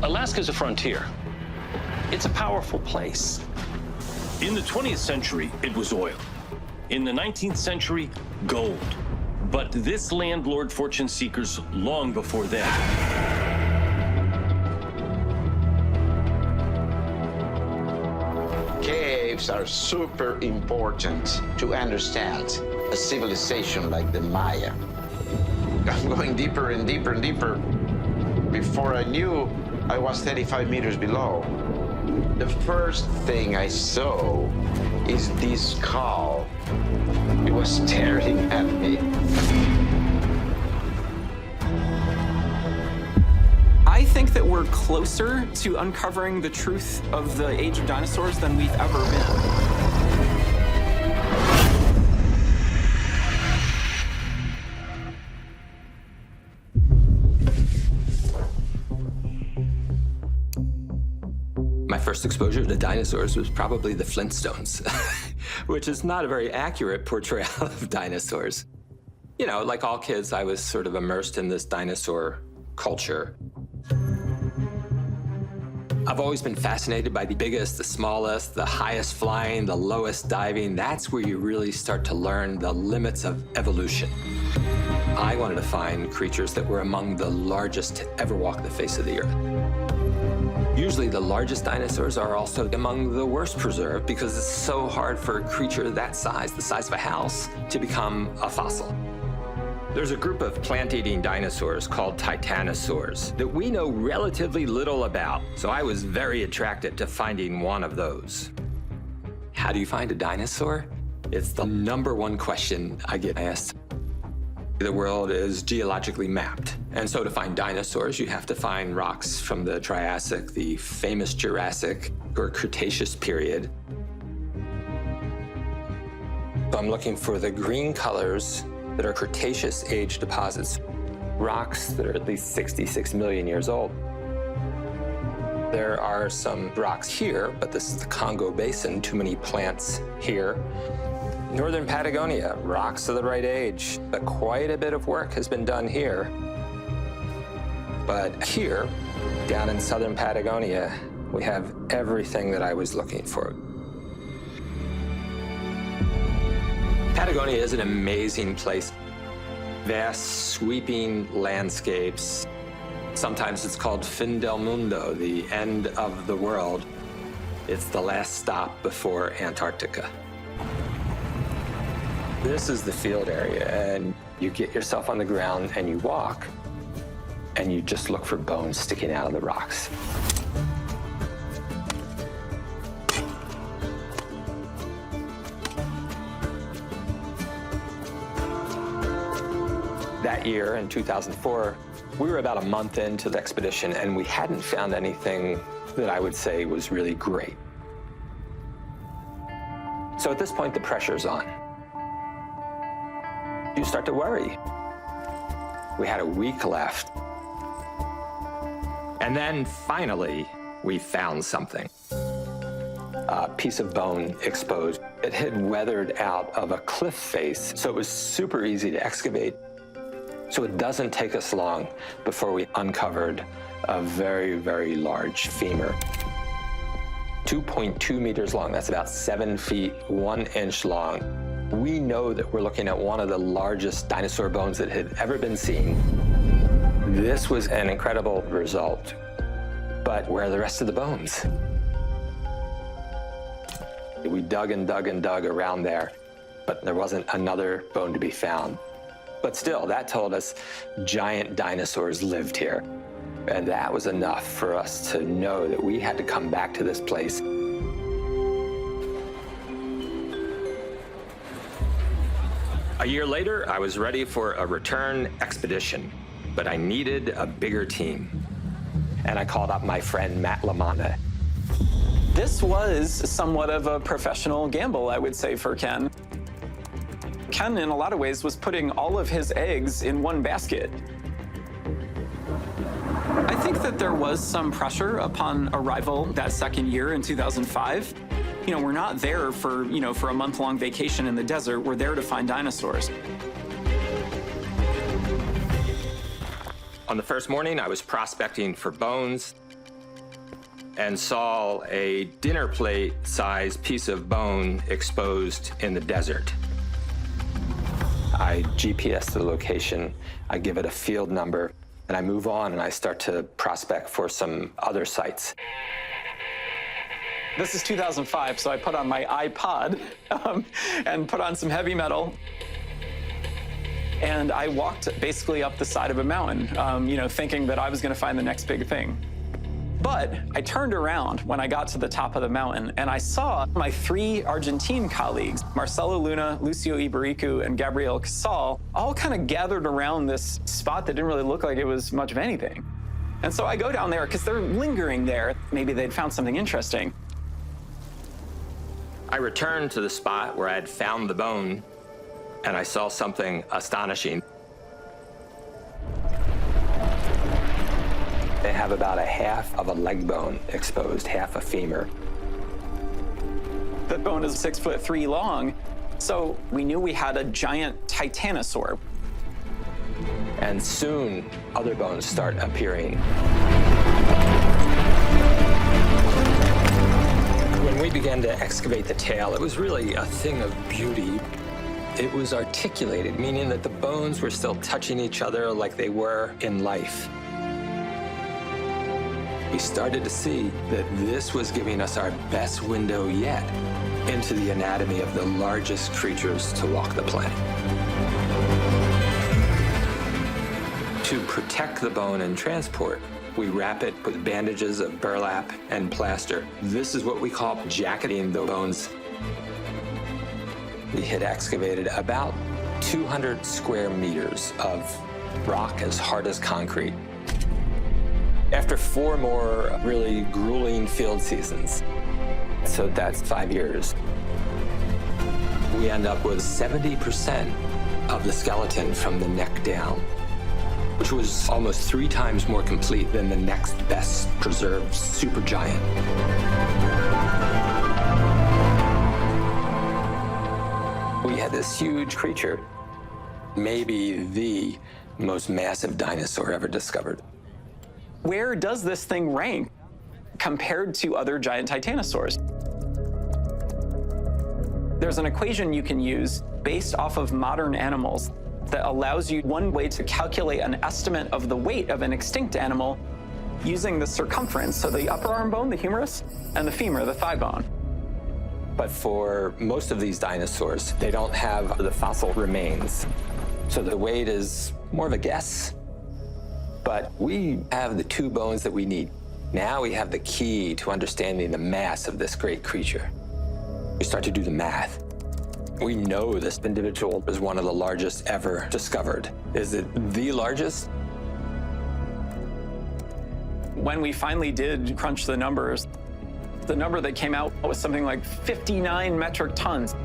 Alaska's a frontier. It's a powerful place. In the 20th century, it was oil. In the 19th century, gold. But this land lured fortune seekers long before then. Caves are super important to understand a civilization like the Maya. I'm going deeper and deeper and deeper. Before I knew, I was 35 meters below. The first thing I saw is this skull. It was staring at me. I think that we're closer to uncovering the truth of the age of dinosaurs than we've ever been. My first exposure to dinosaurs was probably the Flintstones, which is not a very accurate portrayal of dinosaurs. You know, like all kids, I was sort of immersed in this dinosaur culture. I've always been fascinated by the biggest, the smallest, the highest flying, the lowest diving. That's where you really start to learn the limits of evolution. I wanted to find creatures that were among the largest to ever walk the face of the earth. Usually the largest dinosaurs are also among the worst preserved because it's so hard for a creature that size, the size of a house, to become a fossil. There's a group of plant-eating dinosaurs called titanosaurs that we know relatively little about, so I was very attracted to finding one of those. How do you find a dinosaur? It's the #1 question I get asked. The world is geologically mapped, and so to find dinosaurs, you have to find rocks from the Triassic, the famous Jurassic, or Cretaceous period. So I'm looking for the green colors that are Cretaceous age deposits, rocks that are at least 66 million years old. There are some rocks here, but this is the Congo Basin, too many plants here. Northern Patagonia, rocks of the right age, but quite a bit of work has been done here. But here, down in southern Patagonia, we have everything that I was looking for. Patagonia is an amazing place. Vast, sweeping landscapes. Sometimes it's called Fin del Mundo, the end of the world. It's the last stop before Antarctica. This is the field area, and you get yourself on the ground and you walk, and you just look for bones sticking out of the rocks. That year, in 2004, we were about a month into the expedition, and we hadn't found anything that I would say was really great. So at this point, the pressure's on. You start to worry. We had a week left. And then finally, we found something. A piece of bone exposed. It had weathered out of a cliff face, so it was super easy to excavate. So it doesn't take us long before we uncovered a very, very large femur. 2.2 meters long, that's about 7 feet, 1 inch long. We know that we're looking at one of the largest dinosaur bones that had ever been seen. This was an incredible result. But where are the rest of the bones? We dug and dug and dug around there, but there wasn't another bone to be found. But still, that told us giant dinosaurs lived here. And that was enough for us to know that we had to come back to this place. A year later, I was ready for a return expedition, but I needed a bigger team. And I called up my friend Matt LaManna. This was somewhat of a professional gamble, I would say, for Ken. Ken, in a lot of ways, was putting all of his eggs in one basket. I think that there was some pressure upon arrival that second year in 2005. You know, we're not there for, for a month-long vacation in the desert. We're there to find dinosaurs. On the first morning, I was prospecting for bones. and saw a dinner plate-sized piece of bone exposed in the desert. I GPS the location, I give it a field number, and I move on and I start to prospect for some other sites. This is 2005, so I put on my iPod and put on some heavy metal. And I walked basically up the side of a mountain, thinking that I was going to find the next big thing. But I turned around when I got to the top of the mountain, and I saw my 3 Argentine colleagues, Marcelo Luna, Lucio Ibaricu, and Gabriel Casal, all kind of gathered around this spot that didn't really look like it was much of anything. And so I go down there because they're lingering there. Maybe they'd found something interesting. I returned to the spot where I had found the bone, and I saw something astonishing. They have about a half of a leg bone exposed, half a femur. The bone is 6'3" long, so we knew we had a giant titanosaur. And soon, other bones start appearing. When we began to excavate the tail, it was really a thing of beauty. It was articulated, meaning that the bones were still touching each other like they were in life. We started to see that this was giving us our best window yet into the anatomy of the largest creatures to walk the planet. To protect the bone and transport, we wrap it with bandages of burlap and plaster. This is what we call jacketing the bones. We had excavated about 200 square meters of rock as hard as concrete. After 4 more really grueling field seasons, so that's 5 years, we end up with 70% of the skeleton from the neck down, which was almost 3 times more complete than the next best preserved supergiant. We had this huge creature, maybe the most massive dinosaur ever discovered. Where does this thing rank compared to other giant titanosaurs? There's an equation you can use based off of modern animals that allows you one way to calculate an estimate of the weight of an extinct animal using the circumference, so the upper arm bone, the humerus, and the femur, the thigh bone. But for most of these dinosaurs, they don't have the fossil remains. So the weight is more of a guess. But we have the 2 bones that we need. Now we have the key to understanding the mass of this great creature. We start to do the math. We know this individual is one of the largest ever discovered. Is it the largest? When we finally did crunch the numbers, the number that came out was something like 59 metric tons,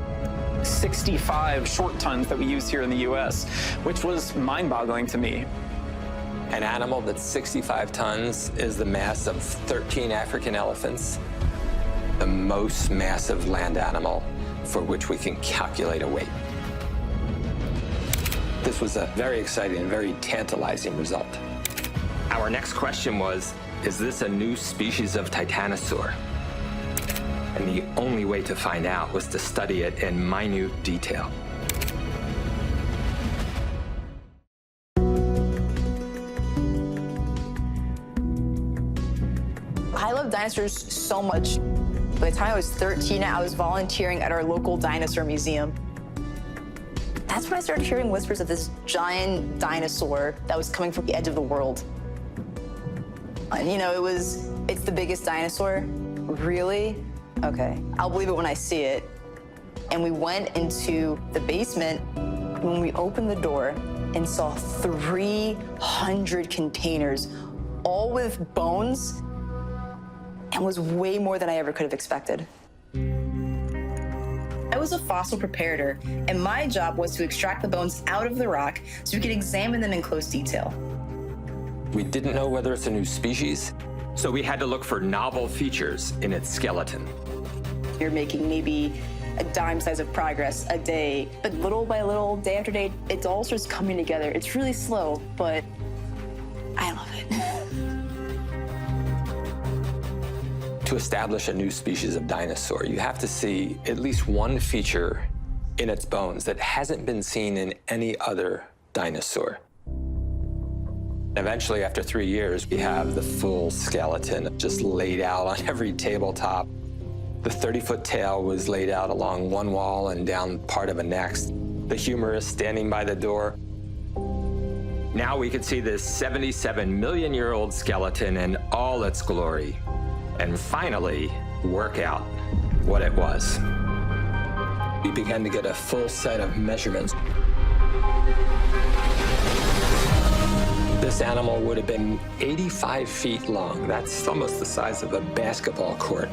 65 short tons that we use here in the US, which was mind-boggling to me. An animal that's 65 tons is the mass of 13 African elephants, the most massive land animal for which we can calculate a weight. This was a very exciting and very tantalizing result. Our next question was, is this a new species of titanosaur? And the only way to find out was to study it in minute detail. I love dinosaurs so much. By the time I was 13, I was volunteering at our local dinosaur museum. That's when I started hearing whispers of this giant dinosaur that was coming from the edge of the world. And it's the biggest dinosaur. Really? Okay, I'll believe it when I see it. And we went into the basement when we opened the door and saw 300 containers, all with bones, and was way more than I ever could have expected. I was a fossil preparator, and my job was to extract the bones out of the rock so we could examine them in close detail. We didn't know whether it's a new species, so we had to look for novel features in its skeleton. You're making maybe a dime size of progress a day, but little by little, day after day, it all starts coming together. It's really slow, but I love it. To establish a new species of dinosaur, you have to see at least one feature in its bones that hasn't been seen in any other dinosaur. Eventually, after 3 years, we have the full skeleton just laid out on every tabletop. The 30-foot tail was laid out along one wall and down part of a next. The humerus standing by the door. Now we could see this 77-million-year-old skeleton in all its glory, and finally work out what it was. We began to get a full set of measurements. This animal would have been 85 feet long. That's almost the size of a basketball court.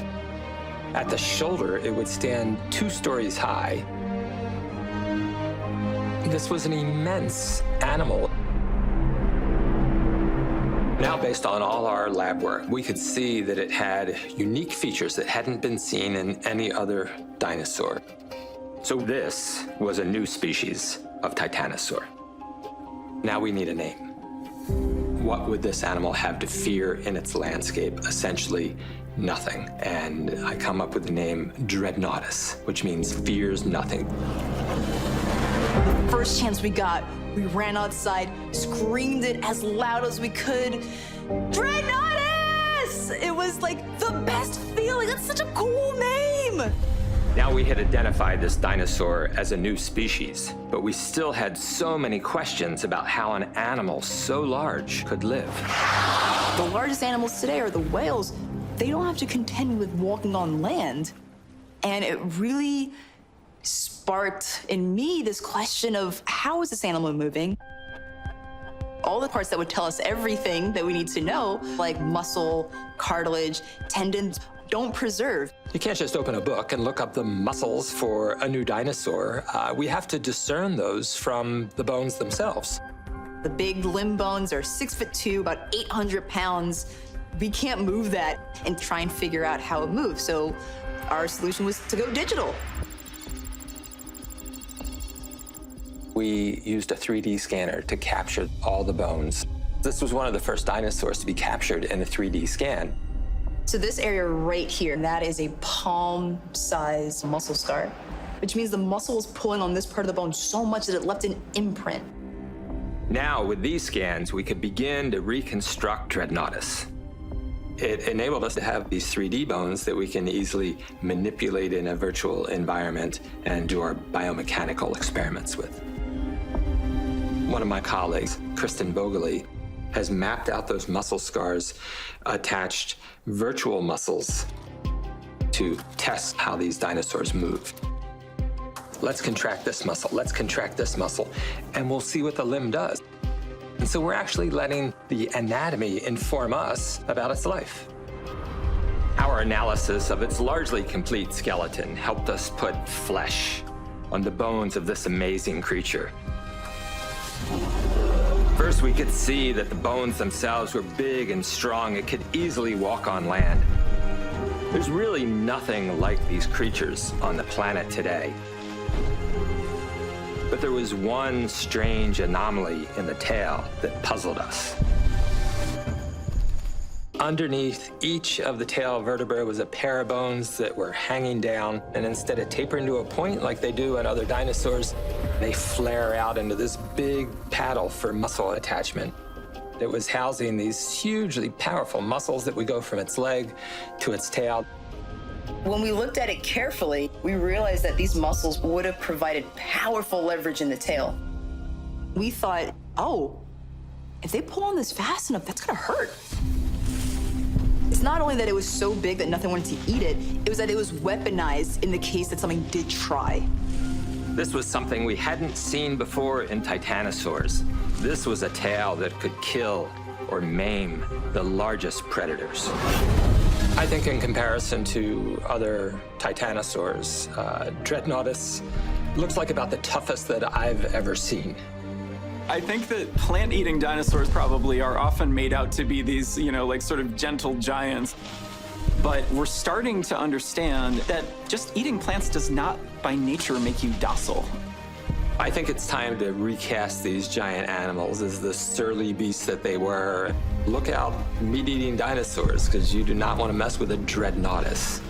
At the shoulder, it would stand 2 stories high. This was an immense animal. Now, based on all our lab work, we could see that it had unique features that hadn't been seen in any other dinosaur. So this was a new species of Titanosaur. Now we need a name. What would this animal have to fear in its landscape? Essentially, nothing. And I come up with the name Dreadnoughtus, which means fears nothing. First chance we got, we ran outside, screamed it as loud as we could. Dreadnoughtus! It was like the best feeling. That's such a cool name. Now we had identified this dinosaur as a new species, but we still had so many questions about how an animal so large could live. The largest animals today are the whales. They don't have to contend with walking on land. And it really sparked in me this question of how is this animal moving? All the parts that would tell us everything that we need to know, like muscle, cartilage, tendons, don't preserve. You can't just open a book and look up the muscles for a new dinosaur. We have to discern those from the bones themselves. The big limb bones are 6'2", about 800 pounds. We can't move that and try and figure out how it moves. So our solution was to go digital. We used a 3D scanner to capture all the bones. This was one of the first dinosaurs to be captured in a 3D scan. So this area right here, that is a palm-sized muscle scar, which means the muscle was pulling on this part of the bone so much that it left an imprint. Now, with these scans, we could begin to reconstruct Dreadnoughtus. It enabled us to have these 3D bones that we can easily manipulate in a virtual environment and do our biomechanical experiments with. One of my colleagues, Kristen Bogley, has mapped out those muscle scars, attached virtual muscles to test how these dinosaurs move. Let's contract this muscle, let's contract this muscle, and we'll see what the limb does. And so we're actually letting the anatomy inform us about its life. Our analysis of its largely complete skeleton helped us put flesh on the bones of this amazing creature. First, we could see that the bones themselves were big and strong. It could easily walk on land. There's really nothing like these creatures on the planet today. But there was one strange anomaly in the tail that puzzled us. Underneath each of the tail vertebrae was a pair of bones that were hanging down, and instead of tapering to a point like they do in other dinosaurs, they flare out into this big paddle for muscle attachment. It was housing these hugely powerful muscles that would go from its leg to its tail. When we looked at it carefully, we realized that these muscles would have provided powerful leverage in the tail. We thought, oh, if they pull on this fast enough, that's gonna hurt. It's not only that it was so big that nothing wanted to eat it, it was that it was weaponized in the case that something did try. This was something we hadn't seen before in titanosaurs. This was a tail that could kill or maim the largest predators. I think in comparison to other titanosaurs, Dreadnoughtus looks like about the toughest that I've ever seen. I think that plant-eating dinosaurs probably are often made out to be these, like sort of gentle giants. But we're starting to understand that just eating plants does not by nature make you docile. I think it's time to recast these giant animals as the surly beasts that they were. Look out, meat-eating dinosaurs, because you do not want to mess with a Dreadnoughtus.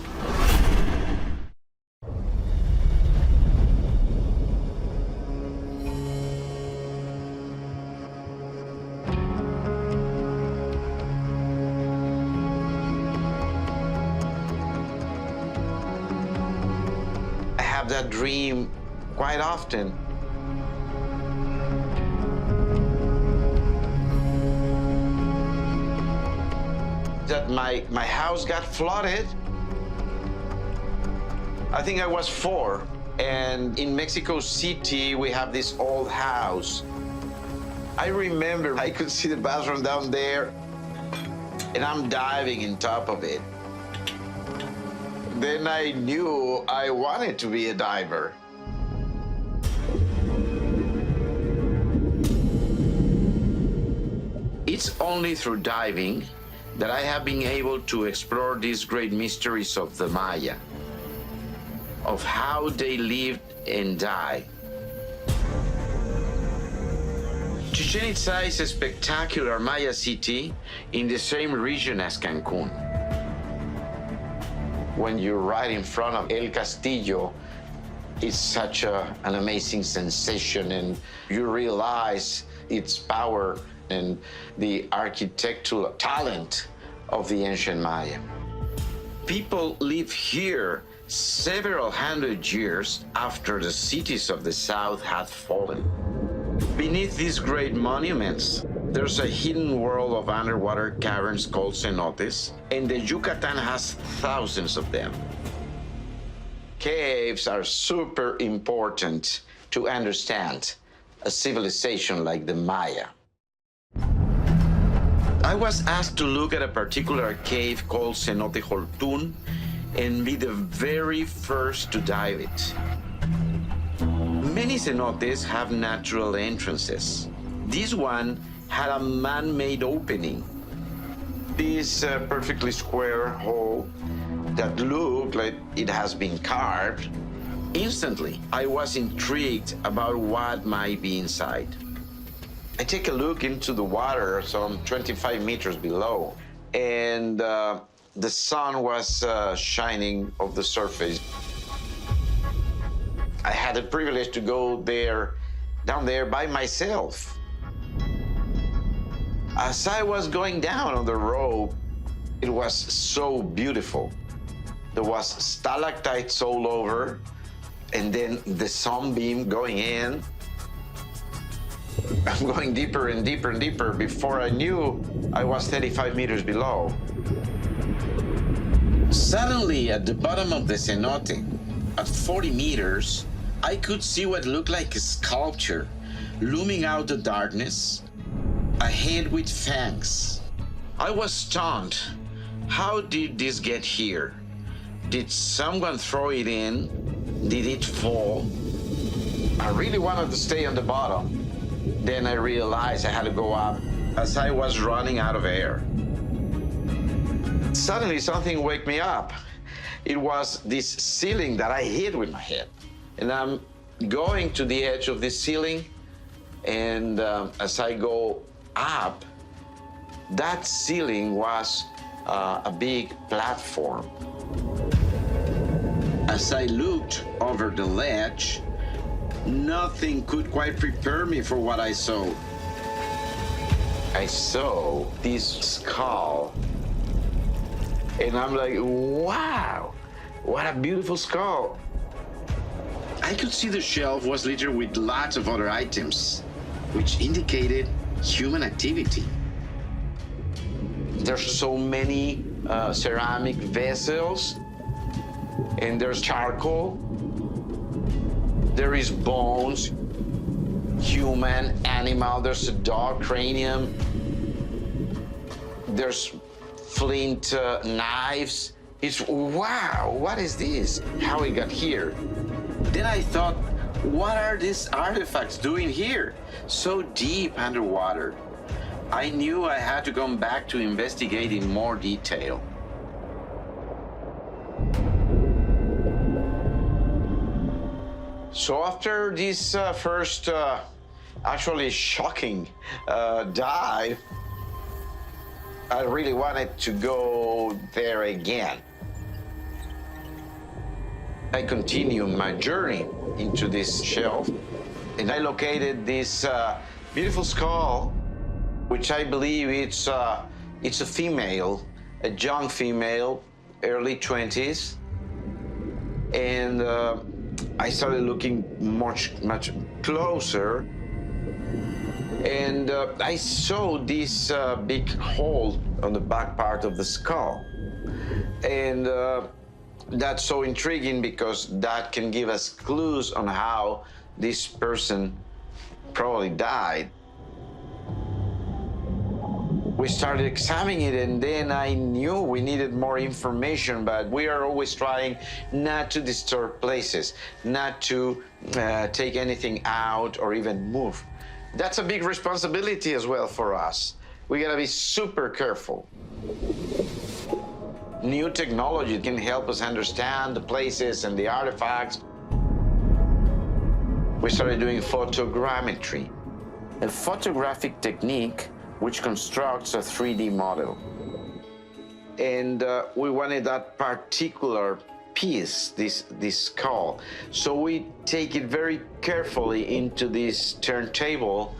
I have that dream quite often. That my house got flooded. I think I was 4, and in Mexico City we have this old house. I remember I could see the bathroom down there, and I'm diving in top of it. Then I knew I wanted to be a diver. It's only through diving that I have been able to explore these great mysteries of the Maya, of how they lived and died. Chichen Itza is a spectacular Maya city in the same region as Cancun. When you're right in front of El Castillo, it's such an amazing sensation, and you realize its power and the architectural talent of the ancient Maya. People live here several hundred years after the cities of the south had fallen. Beneath these great monuments, there's a hidden world of underwater caverns called cenotes, and the Yucatan has thousands of them. Caves are super important to understand a civilization like the Maya. I was asked to look at a particular cave called Cenote Holtun and be the very first to dive it. Many cenotes have natural entrances. This one had a man-made opening. This perfectly square hole that looked like it has been carved. Instantly, I was intrigued about what might be inside. I take a look into the water, some 25 meters below, and the sun was shining off the surface. I had the privilege to go down there by myself. As I was going down on the rope, it was so beautiful. There was stalactites all over, and then the sunbeam going in. I'm going deeper and deeper and deeper. Before I knew, I was 35 meters below. Suddenly, at the bottom of the cenote, at 40 meters, I could see what looked like a sculpture looming out the darkness, a head with fangs. I was stunned. How did this get here? Did someone throw it in? Did it fall? I really wanted to stay on the bottom. Then I realized I had to go up as I was running out of air. Suddenly, something woke me up. It was this ceiling that I hit with my head. And I'm going to the edge of this ceiling, and as I go up, that ceiling was a big platform. As I looked over the ledge, nothing could quite prepare me for what I saw. I saw this skull, and I'm like, wow, what a beautiful skull. I could see the shelf was littered with lots of other items, which indicated human activity. There's so many ceramic vessels, and there's charcoal. There is bones, human, animal. There's a dog cranium. There's flint knives. It's, wow, what is this? How it got here? Then I thought, what are these artifacts doing here? So deep underwater. I knew I had to come back to investigate in more detail. So after this first, actually shocking dive, I really wanted to go there again. I continued my journey into this shelf, and I located this beautiful skull, which I believe it's a female, a young female, early 20s, and I started looking much closer, and I saw this big hole on the back part of the skull, and that's so intriguing because that can give us clues on how this person probably died. We started examining it, and then I knew we needed more information, but we are always trying not to disturb places, not to take anything out or even move. That's a big responsibility as well for us. We gotta be super careful. New technology can help us understand the places and the artifacts. We started doing photogrammetry, a photographic technique which constructs a 3D model. And we wanted that particular piece, this skull. So we take it very carefully into this turntable,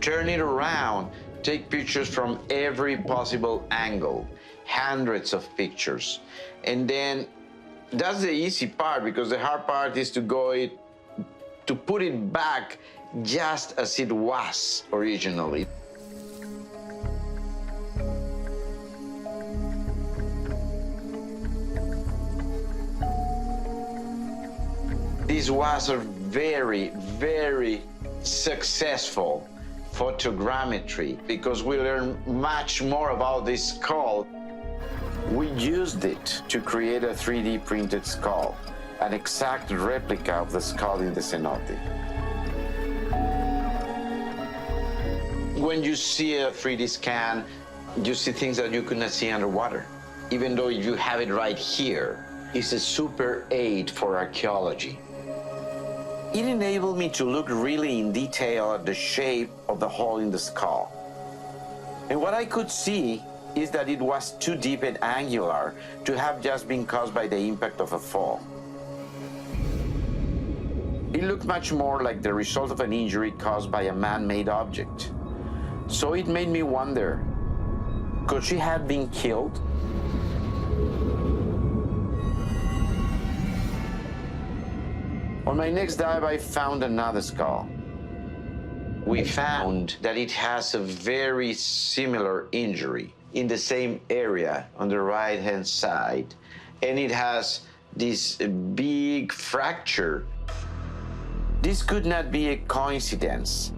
turn it around, take pictures from every possible angle, hundreds of pictures. And then that's the easy part, because the hard part is to put it back just as it was originally. This was a very successful photogrammetry because we learned much more about this skull. We used it to create a 3D printed skull, an exact replica of the skull in the cenote. When you see a 3D scan, you see things that you could not see underwater. Even though you have it right here, it's a super aid for archaeology. It enabled me to look really in detail at the shape of the hole in the skull. And what I could see is that it was too deep and angular to have just been caused by the impact of a fall. It looked much more like the result of an injury caused by a man-made object. So it made me wonder, could she have been killed? On my next dive, I found another skull. We found that it has a very similar injury in the same area on the right-hand side, and it has this big fracture. This could not be a coincidence.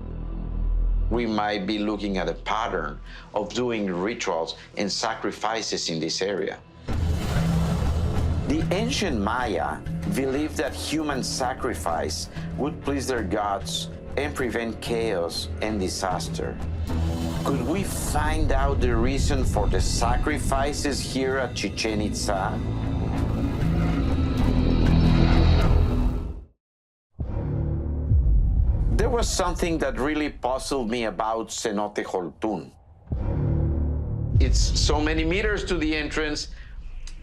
We might be looking at a pattern of doing rituals and sacrifices in this area. The ancient Maya believed that human sacrifice would please their gods and prevent chaos and disaster. Could we find out the reason for the sacrifices here at Chichen Itza? There was something that really puzzled me about Cenote Joltún. It's so many meters to the entrance.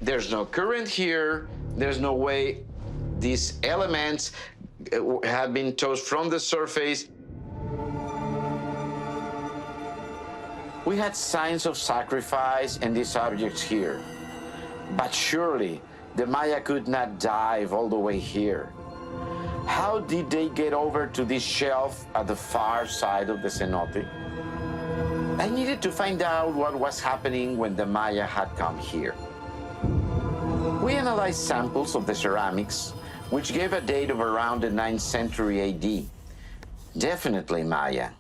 There's no current here. There's no way these elements have been tossed from the surface. We had signs of sacrifice and these objects here. But surely the Maya could not dive all the way here. How did they get over to this shelf at the far side of the cenote? I needed to find out what was happening when the Maya had come here. We analyzed samples of the ceramics, which gave a date of around the 9th century AD. Definitely Maya.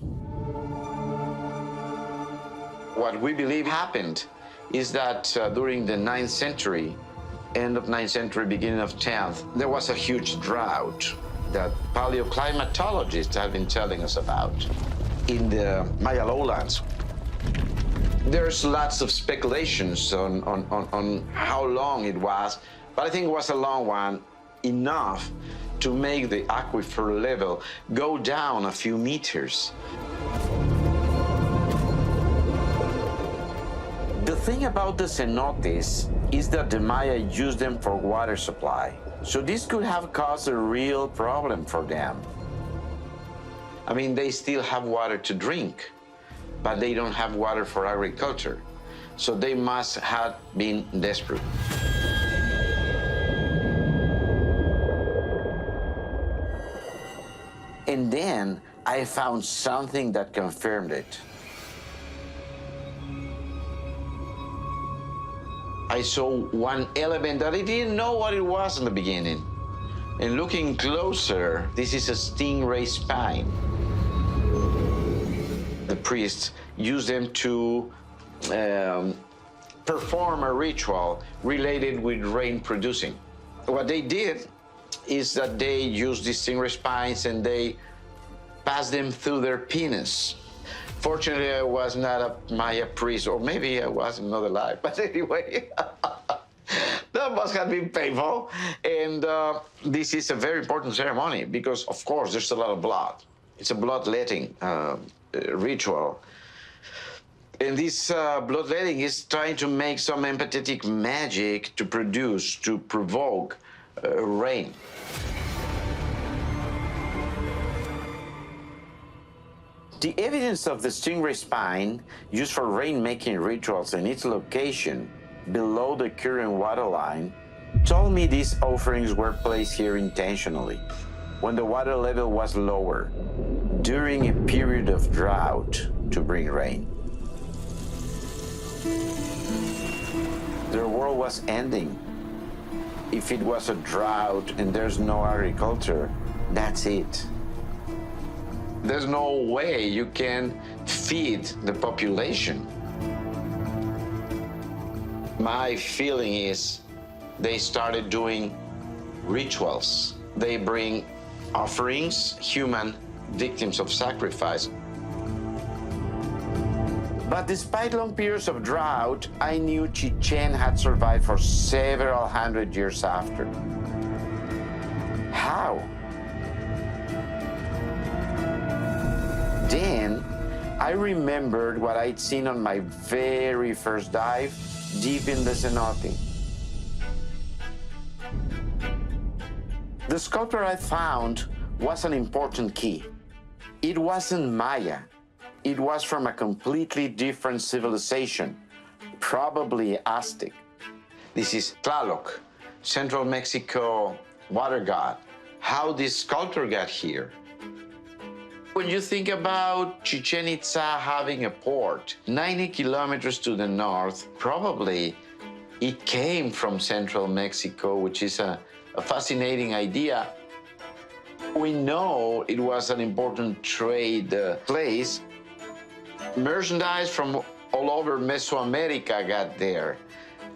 What we believe happened is that during the 9th century, end of 9th century, beginning of 10th, there was a huge drought that paleoclimatologists have been telling us about in the Maya lowlands. There's lots of speculations on how long it was, but I think it was a long one. enough to make the aquifer level go down a few meters. The thing about the cenotes is that the Maya used them for water supply. So this could have caused a real problem for them. I mean, they still have water to drink, but they don't have water for agriculture. So they must have been desperate. And then I found something that confirmed it. I saw one element that I didn't know what it was in the beginning. And looking closer, this is a stingray spine. The priests used them to perform a ritual related with rain producing. What they did is that they used these stingray spines and they passed them through their penis. Fortunately, I was not a Maya priest, or maybe I was not alive, but anyway, that must have been painful. And this is a very important ceremony because, of course, there's a lot of blood. It's a bloodletting ritual. And this bloodletting is trying to make some empathetic magic to produce, to provoke rain. The evidence of the stingray spine used for rain-making rituals and its location below the current waterline told me these offerings were placed here intentionally when the water level was lower during a period of drought to bring rain. Their world was ending. If it was a drought and there's no agriculture, that's it. There's no way you can feed the population. My feeling is they started doing rituals. They bring offerings, human victims of sacrifice. But despite long periods of drought, I knew Chichen had survived for several hundred years after. How? Then I remembered what I'd seen on my very first dive deep in the cenote. The sculpture I found was an important key. It wasn't Maya. It was from a completely different civilization, probably Aztec. This is Tlaloc, Central Mexico water god. How this sculpture got here? When you think about Chichen Itza having a port 90 kilometers to the north, probably it came from central Mexico, which is a fascinating idea. We know it was an important trade place. Merchandise from all over Mesoamerica got there.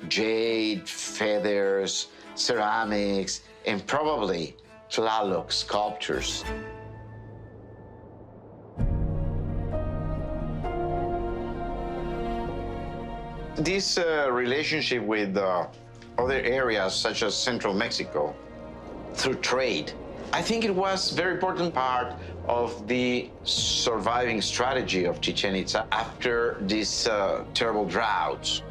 Jade, feathers, ceramics, and probably Tlaloc sculptures. This relationship with other areas such as central Mexico through trade, I think it was a very important part of the surviving strategy of Chichen Itza after these terrible droughts.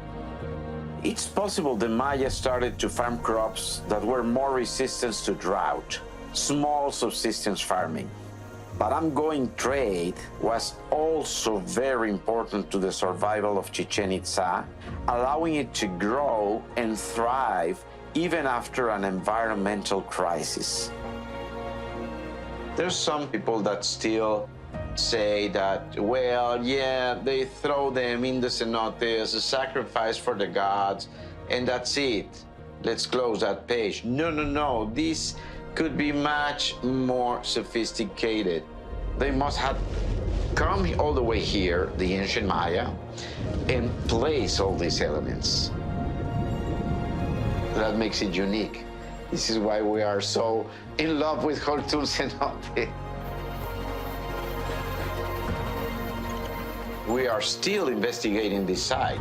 It's possible the Maya started to farm crops that were more resistant to drought, small subsistence farming. But ongoing trade was also very important to the survival of Chichen Itza, allowing it to grow and thrive even after an environmental crisis. There's some people that still say that, well, yeah, they throw them in the cenote as a sacrifice for the gods, and that's it. Let's close that page. No, no, no. This could be much more sophisticated. They must have come all the way here, the ancient Maya, and place all these elements. That makes it unique. This is why we are so in love with Choltul cenote. We are still investigating this site.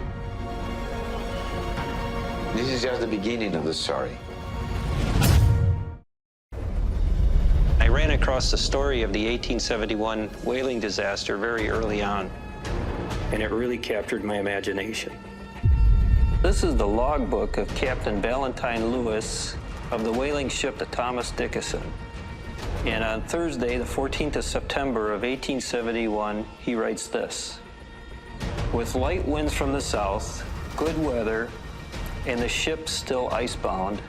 This is just the beginning of the story. across the story of the 1871 whaling disaster very early on, and it really captured my imagination. This is the logbook of Captain Valentine Lewis of the whaling ship the Thomas Dickinson. And on Thursday, the 14th of September of 1871, he writes this: "With light winds from the south, good weather, and the ship still icebound,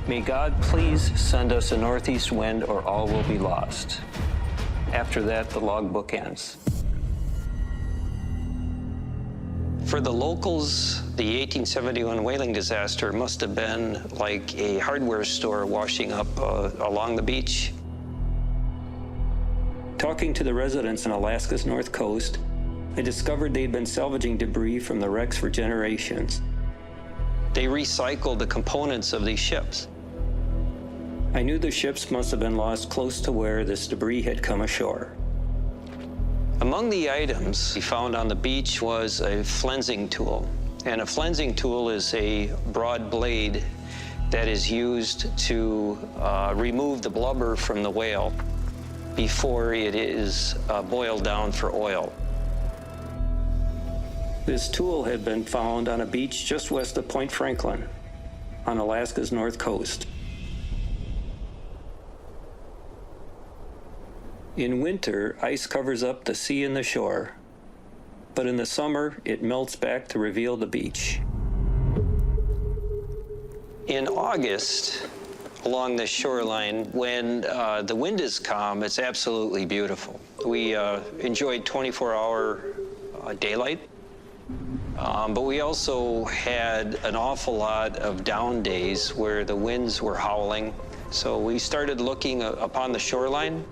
may God please send us a northeast wind or all will be lost." After that, the logbook ends. For the locals, the 1871 whaling disaster must have been like a hardware store washing up along the beach. Talking to the residents on Alaska's north coast, I discovered they'd been salvaging debris from the wrecks for generations. They recycled the components of these ships. I knew the ships must have been lost close to where this debris had come ashore. Among the items we found on the beach was a flensing tool. And a flensing tool is a broad blade that is used to remove the blubber from the whale before it is boiled down for oil. This tool had been found on a beach just west of Point Franklin on Alaska's north coast. In winter, ice covers up the sea and the shore, but in the summer, it melts back to reveal the beach. In August, along the shoreline, when the wind is calm, it's absolutely beautiful. We enjoyed 24-hour daylight, but we also had an awful lot of down days where the winds were howling. So we started looking upon the shoreline.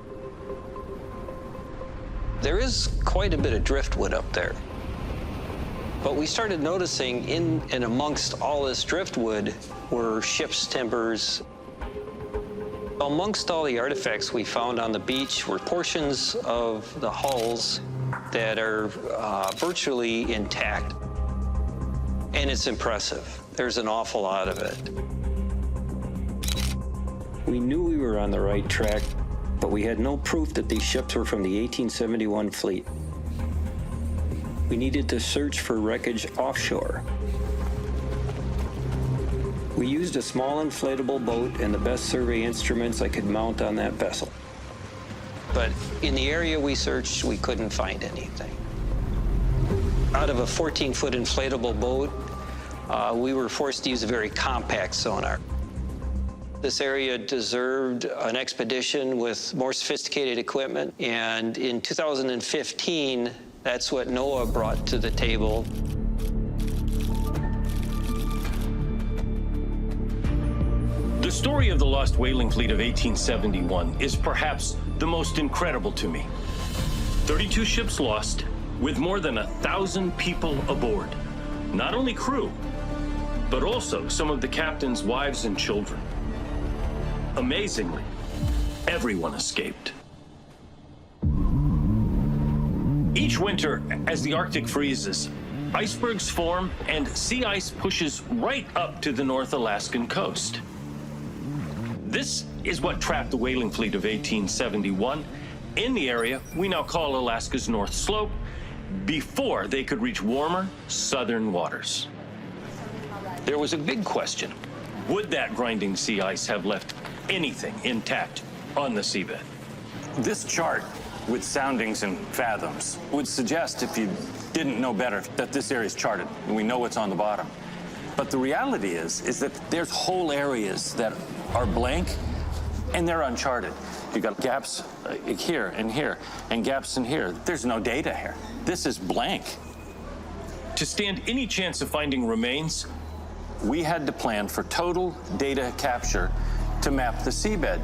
There is quite a bit of driftwood up there. But we started noticing in and amongst all this driftwood were ship's timbers. Amongst all the artifacts we found on the beach were portions of the hulls that are virtually intact. And it's impressive. There's an awful lot of it. We knew we were on the right track, but we had no proof that these ships were from the 1871 fleet. We needed to search for wreckage offshore. We used a small inflatable boat and the best survey instruments I could mount on that vessel. But in the area we searched, we couldn't find anything. Out of a 14-foot inflatable boat, we were forced to use a very compact sonar. This area deserved an expedition with more sophisticated equipment, and in 2015, that's what NOAA brought to the table. The story of the lost whaling fleet of 1871 is perhaps the most incredible to me. 32 ships lost, with more than 1,000 people aboard. Not only crew, but also some of the captain's wives and children. Amazingly, everyone escaped. Each winter, as the Arctic freezes, icebergs form and sea ice pushes right up to the North Alaskan coast. This is what trapped the whaling fleet of 1871 in the area we now call Alaska's North Slope before they could reach warmer southern waters. There was a big question. Would that grinding sea ice have left anything intact on the seabed? This chart with soundings and fathoms would suggest, if you didn't know better, that this area is charted and we know what's on the bottom. But the reality is that there's whole areas that are blank and they're uncharted. You've got gaps here and here and gaps in here. There's no data here. This is blank. To stand any chance of finding remains, We had to plan for total data capture to map the seabed.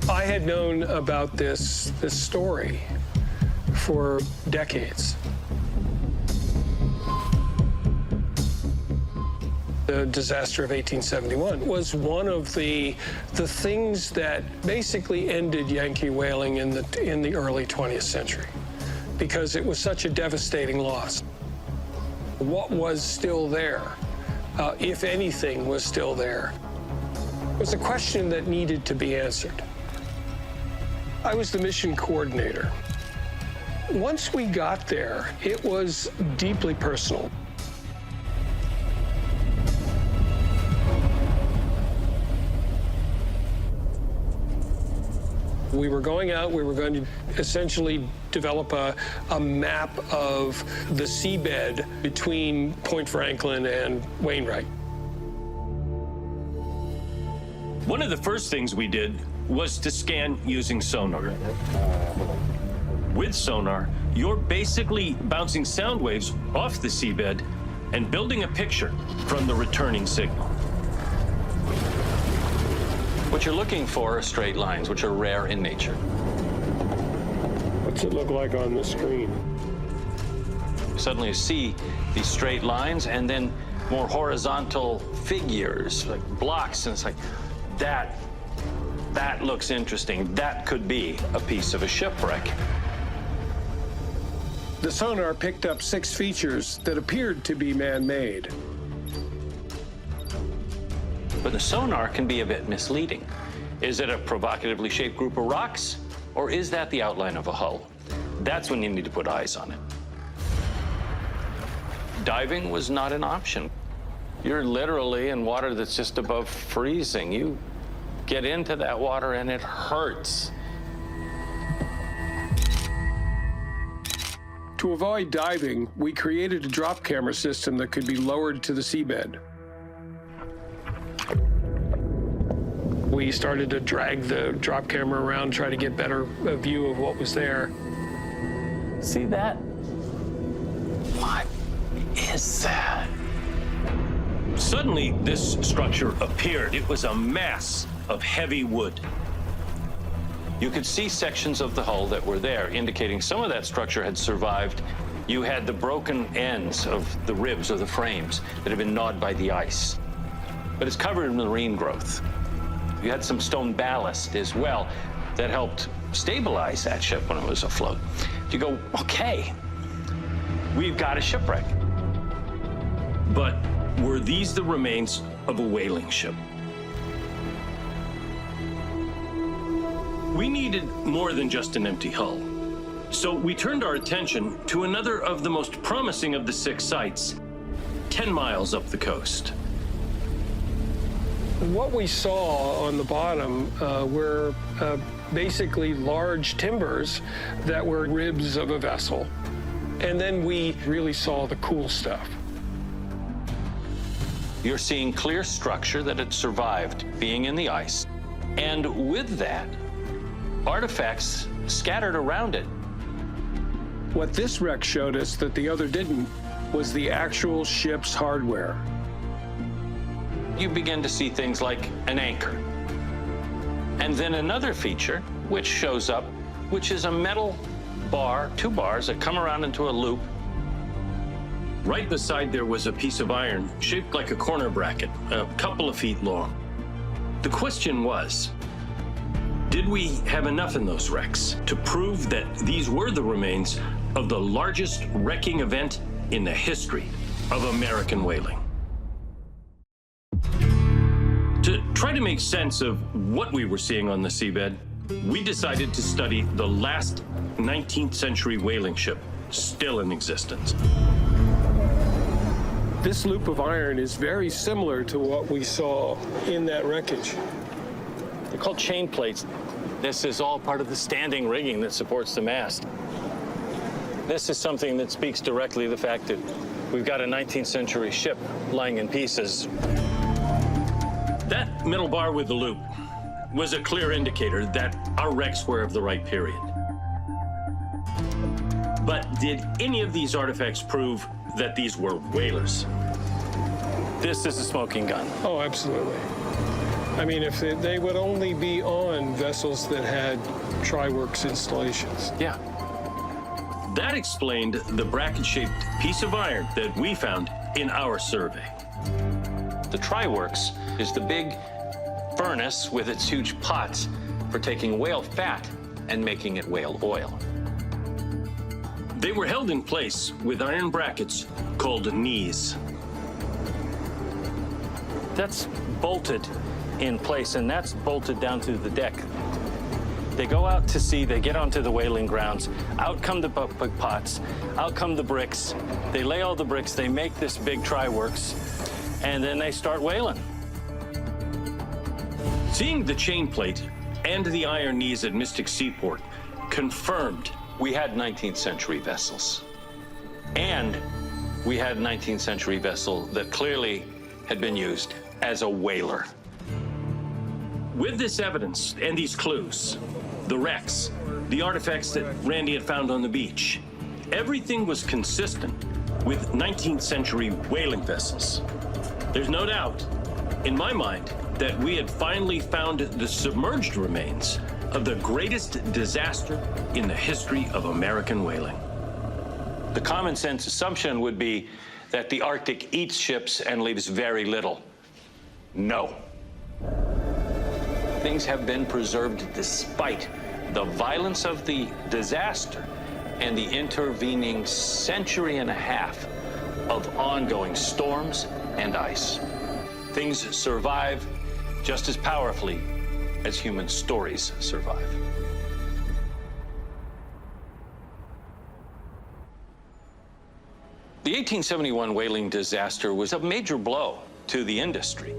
I had known about this story for decades. The disaster of 1871 was one of the things that basically ended Yankee whaling in the early 20th century, because it was such a devastating loss. What was still there if anything, was still there. It was a question that needed to be answered. I was the mission coordinator. Once we got there, it was deeply personal. We were going out, we were going to essentially develop a map of the seabed between Point Franklin and Wainwright. One of the first things we did was to scan using sonar. With sonar, you're basically bouncing sound waves off the seabed and building a picture from the returning signal. What you're looking for are straight lines, which are rare in nature. What's it look like on the screen? Suddenly you see these straight lines and then more horizontal figures, like blocks, and it's like, that looks interesting. That could be a piece of a shipwreck. The sonar picked up 6 features that appeared to be man-made. But the sonar can be a bit misleading. Is it a provocatively shaped group of rocks, or is that the outline of a hull? That's when you need to put eyes on it. Diving was not an option. You're literally in water that's just above freezing. You get into that water and it hurts. To avoid diving, we created a drop camera system that could be lowered to the seabed. We started to drag the drop camera around, try to get better view of what was there. See that? What is that? Suddenly, this structure appeared. It was a mass of heavy wood. You could see sections of the hull that were there, indicating some of that structure had survived. You had the broken ends of the ribs or the frames that had been gnawed by the ice. But it's covered in marine growth. You had some stone ballast as well that helped stabilize that ship when it was afloat. You go, okay, we've got a shipwreck. But were these the remains of a whaling ship? We needed more than just an empty hull. So we turned our attention to another of the most promising of the 6 sites, 10 miles up the coast. What we saw on the bottom were basically large timbers that were ribs of a vessel. And then we really saw the cool stuff. You're seeing clear structure that had survived being in the ice. And with that, artifacts scattered around it. What this wreck showed us that the other didn't was the actual ship's hardware. You begin to see things like an anchor. And then another feature, which shows up, which is a metal bar, 2 bars that come around into a loop. Right beside there was a piece of iron shaped like a corner bracket, a couple of feet long. The question was, did we have enough in those wrecks to prove that these were the remains of the largest wrecking event in the history of American whaling? To try to make sense of what we were seeing on the seabed, we decided to study the last 19th century whaling ship still in existence. This loop of iron is very similar to what we saw in that wreckage. They're called chain plates. This is all part of the standing rigging that supports the mast. This is something that speaks directly to the fact that we've got a 19th century ship lying in pieces. That middle bar with the loop was a clear indicator that our wrecks were of the right period. But did any of these artifacts prove that these were whalers? This is a smoking gun. Oh, absolutely. I mean, if they would only be on vessels that had Tri-Works installations. Yeah. That explained the bracket-shaped piece of iron that we found in our survey. The Tri-Works is the big furnace with its huge pots for taking whale fat and making it whale oil. They were held in place with iron brackets called knees. That's bolted in place, and that's bolted down to the deck. They go out to sea, they get onto the whaling grounds, out come the buck pots, out come the bricks. They lay all the bricks, they make this big try-works, and then they start whaling. Seeing the chain plate and the iron knees at Mystic Seaport confirmed we had 19th century vessels. And we had a 19th century vessel that clearly had been used as a whaler. With this evidence and these clues, the wrecks, the artifacts that Randy had found on the beach, everything was consistent with 19th century whaling vessels. There's no doubt, in my mind, that we had finally found the submerged remains of the greatest disaster in the history of American whaling. The common sense assumption would be that the Arctic eats ships and leaves very little. No. Things have been preserved despite the violence of the disaster and the intervening century and a half of ongoing storms and ice. Things survive just as powerfully as human stories survive. The 1871 whaling disaster was a major blow to the industry.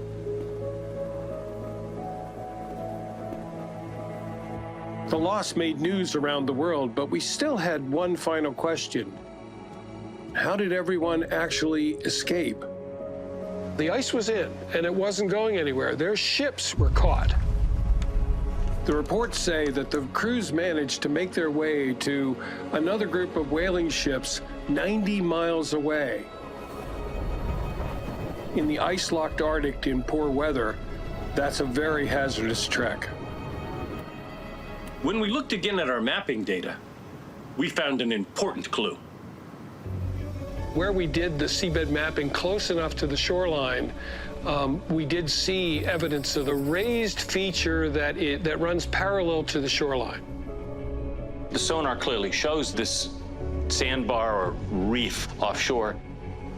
The loss made news around the world, but we still had one final question. How did everyone actually escape? The ice was in, and it wasn't going anywhere. Their ships were caught. The reports say that the crews managed to make their way to another group of whaling ships 90 miles away. In the ice-locked Arctic in poor weather, that's a very hazardous trek. When we looked again at our mapping data, we found an important clue. Where we did the seabed mapping close enough to the shoreline, we did see evidence of the raised feature that runs parallel to the shoreline. The sonar clearly shows this sandbar or reef offshore.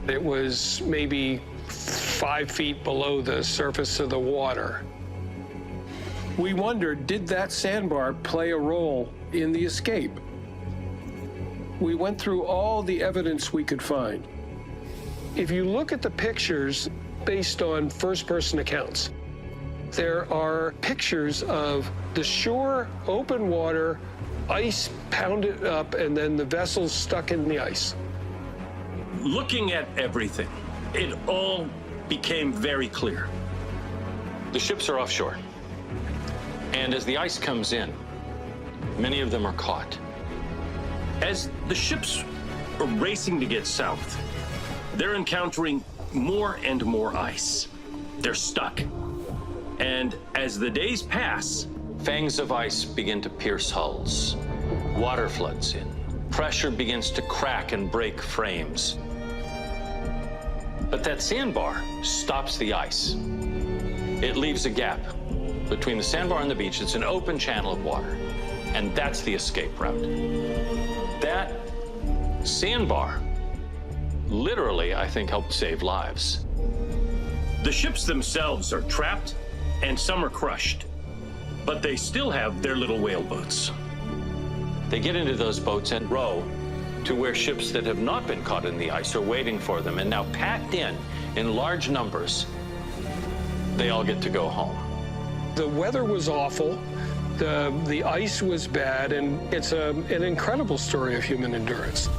It was maybe 5 feet below the surface of the water. We wondered, did that sandbar play a role in the escape? We went through all the evidence we could find. If you look at the pictures based on first-person accounts, there are pictures of the shore, open water, ice pounded up, and then the vessels stuck in the ice. Looking at everything, it all became very clear. The ships are offshore. And as the ice comes in, many of them are caught. As the ships are racing to get south, they're encountering more and more ice. They're stuck. And as the days pass, fangs of ice begin to pierce hulls. Water floods in. Pressure begins to crack and break frames. But that sandbar stops the ice. It leaves a gap between the sandbar and the beach. It's an open channel of water. And that's the escape route. That sandbar literally, I think, helped save lives. The ships themselves are trapped and some are crushed, but they still have their little whale boats. They get into those boats and row to where ships that have not been caught in the ice are waiting for them, and now packed in large numbers, they all get to go home. The weather was awful, the ice was bad, and it's an incredible story of human endurance.